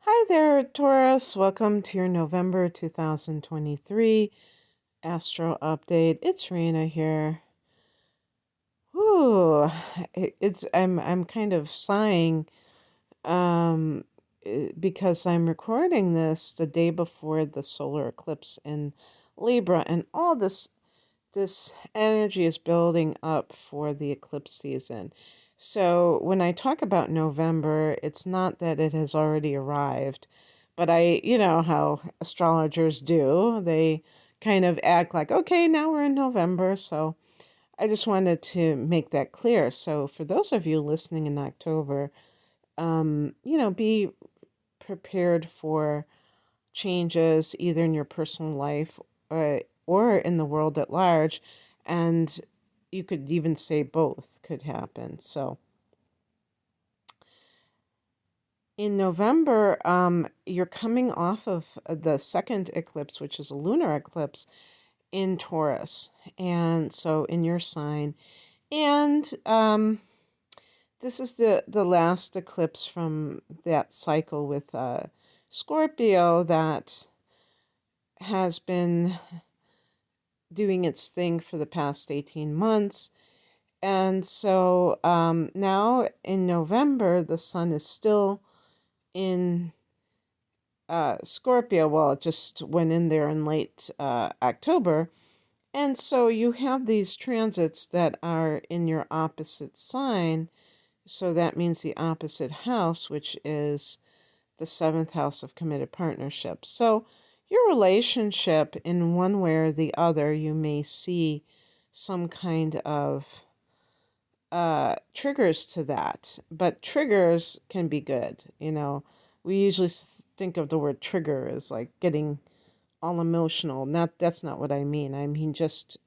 Hi there, Taurus. Welcome to your November 2023 Astro Update. It's Rena here. Whew, I'm kind of sighing um because I'm recording this the day before the solar eclipse in Libra, and all this energy is building up for the eclipse season. So when I talk about November, it's not that it has already arrived, but you know how astrologers do. They kind of act like, okay, now we're in November. So I just wanted to make that clear. So for those of you listening in October, be prepared for changes either in your personal life or in the world at large. And you could even say both could happen. So in November, you're coming off of the second eclipse, which is a lunar eclipse in Taurus. And so in your sign. And this is the last eclipse from that cycle with Scorpio that has been doing its thing for the past 18 months. And so now in November, the sun is still in Scorpio. Well, it just went in there in late October. And so you have these transits that are in your opposite sign. So that means the opposite house, which is the seventh house of committed partnerships. So your relationship, in one way or the other, you may see some kind of triggers to that. But triggers can be good. We usually think of the word trigger as like getting all emotional. That's not what I mean. I mean just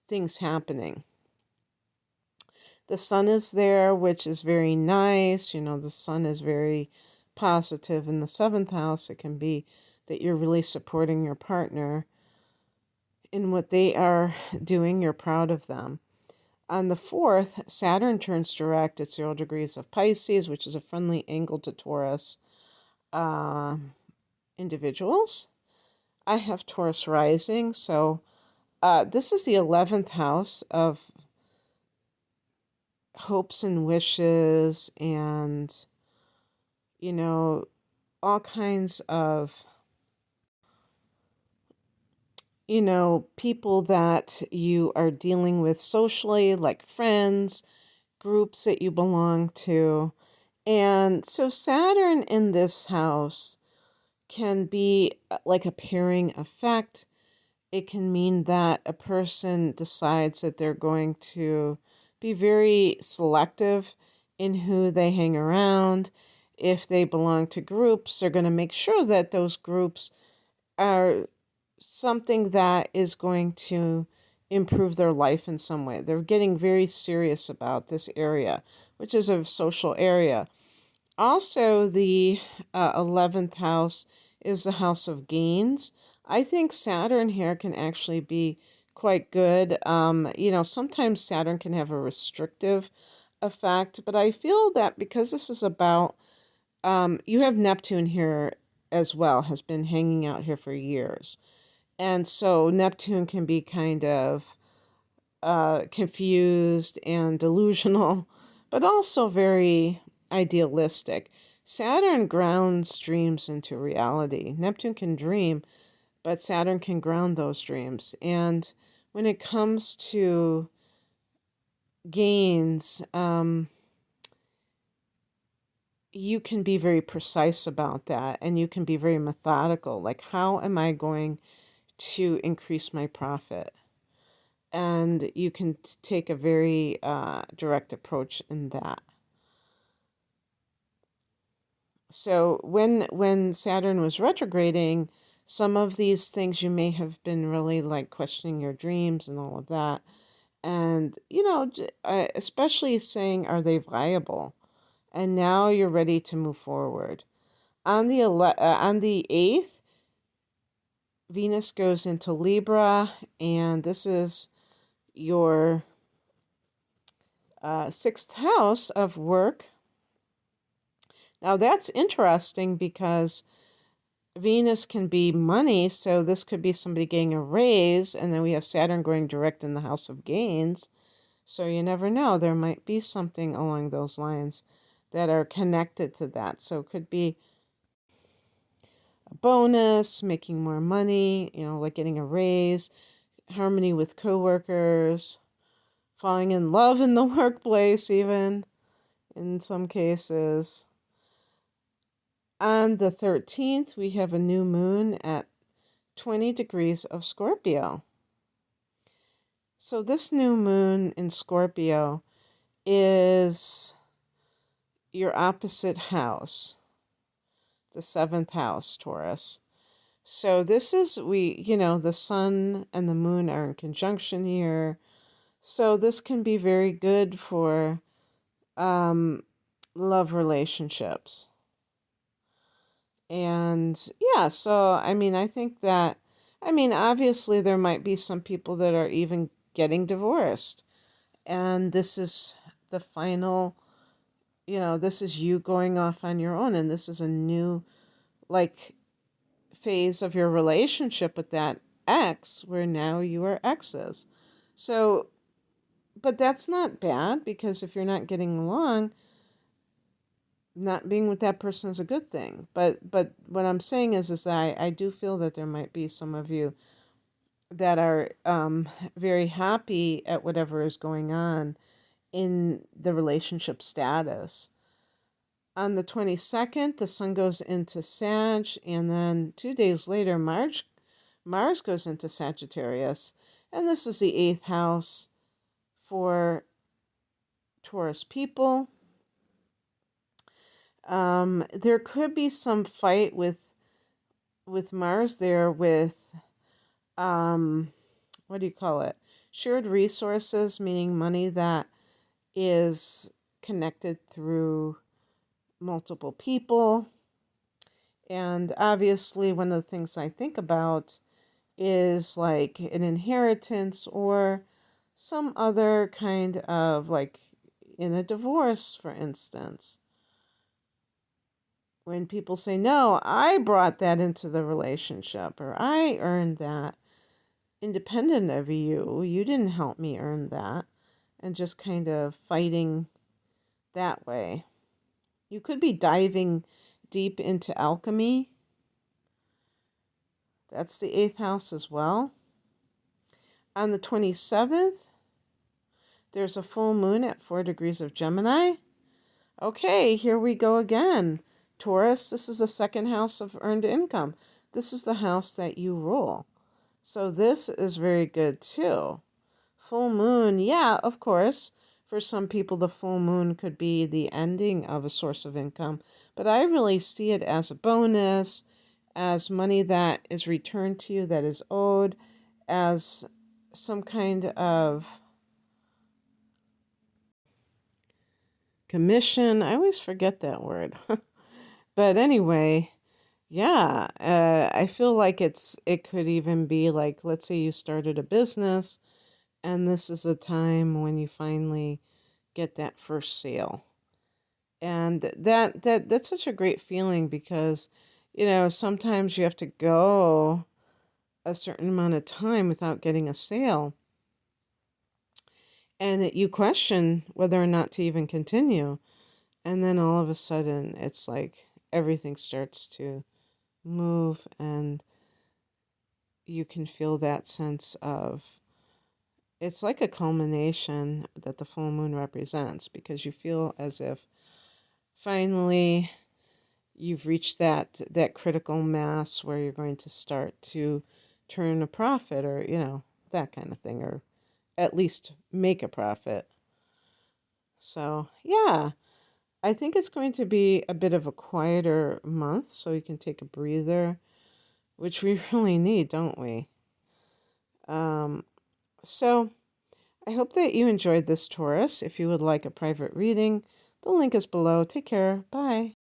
things happening. The sun is there, which is very nice. The sun is very positive. In the seventh house, it can be that you're really supporting your partner in what they are doing. You're proud of them. On the 4th, Saturn turns direct at 0 degrees of Pisces, which is a friendly angle to Taurus individuals. I have Taurus rising, so this is the 11th house of hopes and wishes and, all kinds of, people that you are dealing with socially, like friends, groups that you belong to. And so Saturn in this house can be like a pairing effect. It can mean that a person decides that they're going to be very selective in who they hang around. If they belong to groups, they're going to make sure that those groups are something that is going to improve their life in some way. They're getting very serious about this area, which is a social area. Also, the 11th house is the house of gains. I think Saturn here can actually be quite good. Sometimes Saturn can have a restrictive effect, but I feel that because this is about, you have Neptune here as well, has been hanging out here for years. And so Neptune can be kind of confused and delusional, but also very idealistic. Saturn grounds dreams into reality. Neptune can dream, but Saturn can ground those dreams. And when it comes to gains, you can be very precise about that, and you can be very methodical. Like, how am I going to increase my profit? And you can take a very direct approach in that. So when Saturn was retrograding, some of these things you may have been really like questioning your dreams and all of that, and especially saying, are they viable? And now you're ready to move forward. On the 8th, Venus goes into Libra, and this is your sixth house of work. Now that's interesting because Venus can be money, so this could be somebody getting a raise, and then we have Saturn going direct in the house of gains. So you never know. There might be something along those lines that are connected to that. So it could be a bonus, making more money, like getting a raise, harmony with coworkers, falling in love in the workplace, even in some cases. On the 13th, we have a new moon at 20 degrees of Scorpio. So this new moon in Scorpio is your opposite house, the 7th house, Taurus. So this is, the sun and the moon are in conjunction here. So this can be very good for love relationships. And yeah, so I think that, obviously there might be some people that are even getting divorced. And this is the final, this is you going off on your own. And this is a new, phase of your relationship with that ex where now you are exes. So, but that's not bad because if you're not getting along, not being with that person is a good thing. But what I'm saying is I do feel that there might be some of you that are very happy at whatever is going on in the relationship status. On the 22nd, the sun goes into Sag, and then 2 days later, Mars goes into Sagittarius, and this is the 8th house for Taurus people. There could be some fight with Mars there with, what do you call it? Shared resources, meaning money that is connected through multiple people. And obviously, one of the things I think about is like an inheritance or some other kind of, like in a divorce, for instance. When people say, no, I brought that into the relationship, or I earned that independent of you, you didn't help me earn that, and just kind of fighting that way. You could be diving deep into alchemy. That's the 8th house as well. On the 27th, there's a full moon at 4 degrees of Gemini. Okay, here we go again. Taurus, this is the 2nd house of earned income. This is the house that you rule. So this is very good too. Full moon, yeah, of course. For some people, the full moon could be the ending of a source of income. But I really see it as a bonus, as money that is returned to you that is owed, as some kind of commission. I always forget that word. But anyway, yeah, I feel like it could even be like, let's say you started a business, and this is a time when you finally get that first sale. And that's such a great feeling because, sometimes you have to go a certain amount of time without getting a sale. And you question whether or not to even continue. And then all of a sudden, it's like everything starts to move, and you can feel that sense of, it's like a culmination that the full moon represents, because you feel as if finally you've reached that critical mass where you're going to start to turn a profit, or that kind of thing, or at least make a profit. So yeah, I think it's going to be a bit of a quieter month, so you can take a breather, which we really need, don't we? So I hope that you enjoyed this, Taurus. If you would like a private reading, the link is below. Take care. Bye.